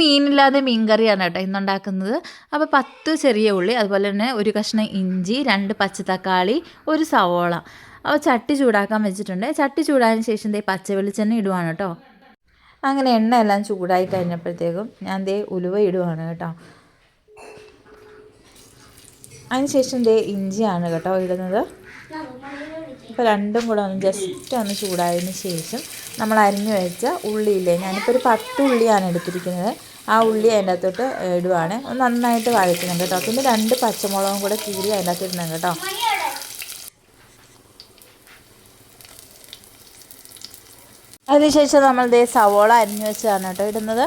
മീനില്ലാതെ മീൻ കറിയാണ് കേട്ടോ ഇന്നുണ്ടാക്കുന്നത്. അപ്പോൾ 10 ചെറിയ ഉള്ളി, അതുപോലെ തന്നെ ഒരു കഷ്ണം ഇഞ്ചി, 2 പച്ചത്തക്കാളി, ഒരു സവോള. അപ്പോൾ ചട്ടി ചൂടാക്കാൻ വെച്ചിട്ടുണ്ട്. ചട്ടി ചൂടായതിന് ശേഷം ദേ പച്ച വെളിച്ചെണ്ണ ഇടുവാണ് കേട്ടോ. അങ്ങനെ എണ്ണ എല്ലാം ചൂടായി കഴിഞ്ഞപ്പോഴത്തേക്കും ഞാൻ ദേ ഉലുവ ഇടുവാണ് കേട്ടോ. അതിന് ശേഷം ദേ ഇഞ്ചിയാണ് കേട്ടോ ഇടുന്നത്. ഇപ്പോൾ രണ്ടും കൂടെ ഒന്ന് ജസ്റ്റ് ഒന്ന് ചൂടായതിന് ശേഷം നമ്മൾ അരിഞ്ഞു വെച്ച ഉള്ളിയില്ലേ, ഞാനിപ്പോൾ ഒരു 10 ഉള്ളിയാണ് എടുത്തിരിക്കുന്നത്. ആ ഉള്ളി അതിൻ്റെ അകത്തോട്ട് ഇടുവാണ്. ഒന്ന് നന്നായിട്ട് വഴറ്റുന്നുണ്ട് കേട്ടോ. പിന്നെ 2 പച്ചമുളകും കൂടെ കീറി അതിൻ്റെ അകത്ത് ഇടുന്നുണ്ട് കേട്ടോ. അതിനുശേഷം നമ്മൾ ദേ സവോള അരിഞ്ഞു വെച്ചതാണ് കേട്ടോ ഇടുന്നത്.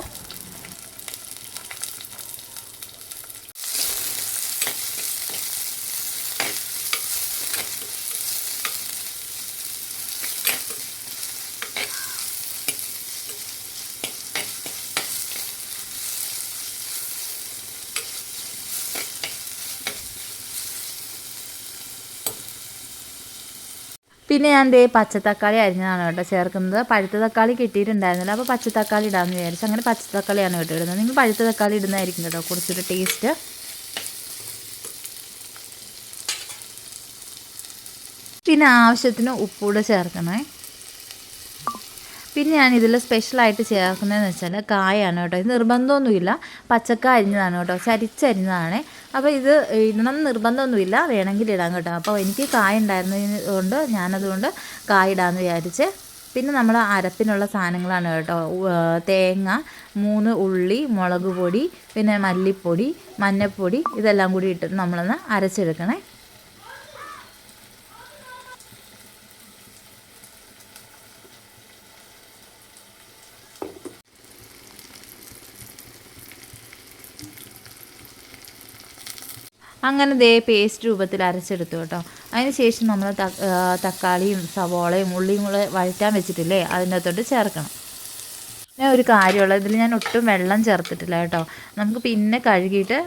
പിന്നെ ഞാൻ ദേ പച്ചത്തക്കാളി അരിഞ്ഞതാണ് കേട്ടോ ചേർക്കുന്നത്. പഴുത്ത തക്കാളി കിട്ടിയിട്ടുണ്ടായിരുന്നില്ല, അപ്പോൾ പച്ചത്തക്കാളി ഇടാമെന്ന് വിചാരിച്ചു. അങ്ങനെ പച്ചത്തക്കാളിയാണ് കേട്ടോ ഇടുന്നത്. നിങ്ങൾ പഴുത്ത തക്കാളി ഇടുന്നതായിരിക്കും കേട്ടോ കുറച്ചൊരു ടേസ്റ്റ്. പിന്നെ ആവശ്യത്തിന് ഉപ്പൂടെ ചേർക്കണേ. പിന്നെ ഞാൻ ഇതിൽ സ്പെഷ്യലായിട്ട് ചേർക്കുന്നതെന്ന് വെച്ചാൽ കായാണ് കേട്ടോ. ഇത് നിർബന്ധമൊന്നുമില്ല, പച്ചക്കായ അരിഞ്ഞതാണ് കേട്ടോ, ചരിച്ചരിഞ്ഞതാണ്. അപ്പോൾ ഇത് ഇടണം നിർബന്ധമൊന്നുമില്ല, വേണമെങ്കിൽ ഇടാം കേട്ടോ. അപ്പോൾ എനിക്ക് കായ ഉണ്ടായിരുന്നത് കൊണ്ട് ഞാനതുകൊണ്ട് കായ ഇടാമെന്ന് വിചാരിച്ച്. പിന്നെ നമ്മൾ അരപ്പിനുള്ള സാധനങ്ങളാണ് കേട്ടോ. തേങ്ങ, 3 ഉള്ളി, മുളക് പൊടി, പിന്നെ മല്ലിപ്പൊടി, മഞ്ഞൾപ്പൊടി, ഇതെല്ലാം കൂടി ഇട്ടിട്ട് നമ്മളൊന്ന് അരച്ചെടുക്കണേ. അങ്ങനെ ദേ പേസ്റ്റ് രൂപത്തിൽ അരച്ചെടുത്തു കേട്ടോ. അതിന് ശേഷം നമ്മൾ തക്കാളിയും സവോളയും ഉള്ളിയും കൂടെ വഴറ്റാൻ വെച്ചിട്ടില്ലേ, അതിൻ്റെ അകത്തോട്ട് ചേർക്കണം. പിന്നെ ഒരു കാര്യമുള്ളത്, ഇതിൽ ഞാൻ ഒട്ടും വെള്ളം ചേർത്തിട്ടില്ല കേട്ടോ. നമുക്ക് പിന്നെ കഴുകിയിട്ട്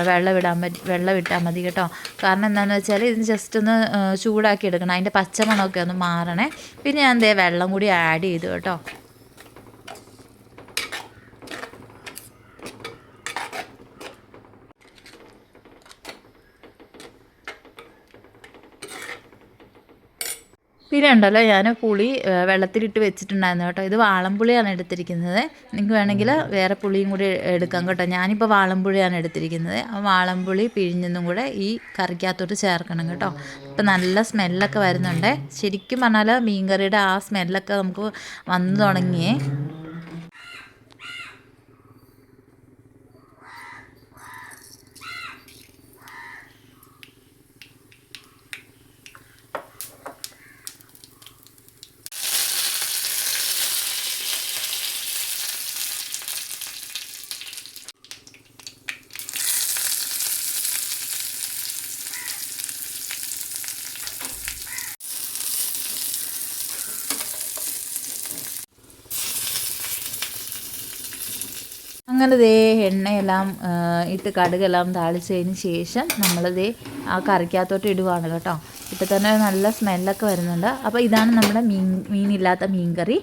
വെള്ളം ഇട്ടാൽ മതി കേട്ടോ. കാരണം എന്താണെന്ന് വെച്ചാൽ ഇതിന് ജസ്റ്റ് ഒന്ന് ചൂടാക്കി എടുക്കണം, അതിൻ്റെ പച്ചമണമൊക്കെ ഒന്ന് മാറണേ. പിന്നെ ഞാൻ ദേ വെള്ളം കൂടി ആഡ് ചെയ്തു കേട്ടോ. പിന്നെ ഉണ്ടല്ലോ, ഞാൻ പുളി വെള്ളത്തിലിട്ട് വെച്ചിട്ടുണ്ടായിരുന്നു കേട്ടോ. ഇത് വാളംപുളിയാണ് എടുത്തിരിക്കുന്നത്. നിങ്ങൾക്ക് വേണമെങ്കിൽ വേറെ പുളിയും കൂടി എടുക്കാം കേട്ടോ. ഞാനിപ്പോൾ വാളംപുളിയാണ് എടുത്തിരിക്കുന്നത്. ആ വാളംപുളി പിഴിഞ്ഞൊന്നും കൂടെ ഈ കറിക്കകത്തോട്ട് ചേർക്കണം കേട്ടോ. ഇപ്പം നല്ല സ്മെല്ലൊക്കെ വരുന്നുണ്ട്. ശരിക്കും പറഞ്ഞാൽ മീൻകറിയുടെ ആ സ്മെല്ലൊക്കെ നമുക്ക് വന്നു തുടങ്ങിയേ. അങ്ങനെ ദേ എണ്ണയെല്ലാം ഇട്ട് കടുകെല്ലാം താളിച്ചതിന് ശേഷം നമ്മളിതേ ആ കറിക്കകത്തോട്ട് ഇടുവാണ് കേട്ടോ. ഇപ്പം തന്നെ നല്ല സ്മെല്ലൊക്കെ വരുന്നുണ്ട്. അപ്പോൾ ഇതാണ് നമ്മുടെ മീനില്ലാത്ത മീൻ കറി.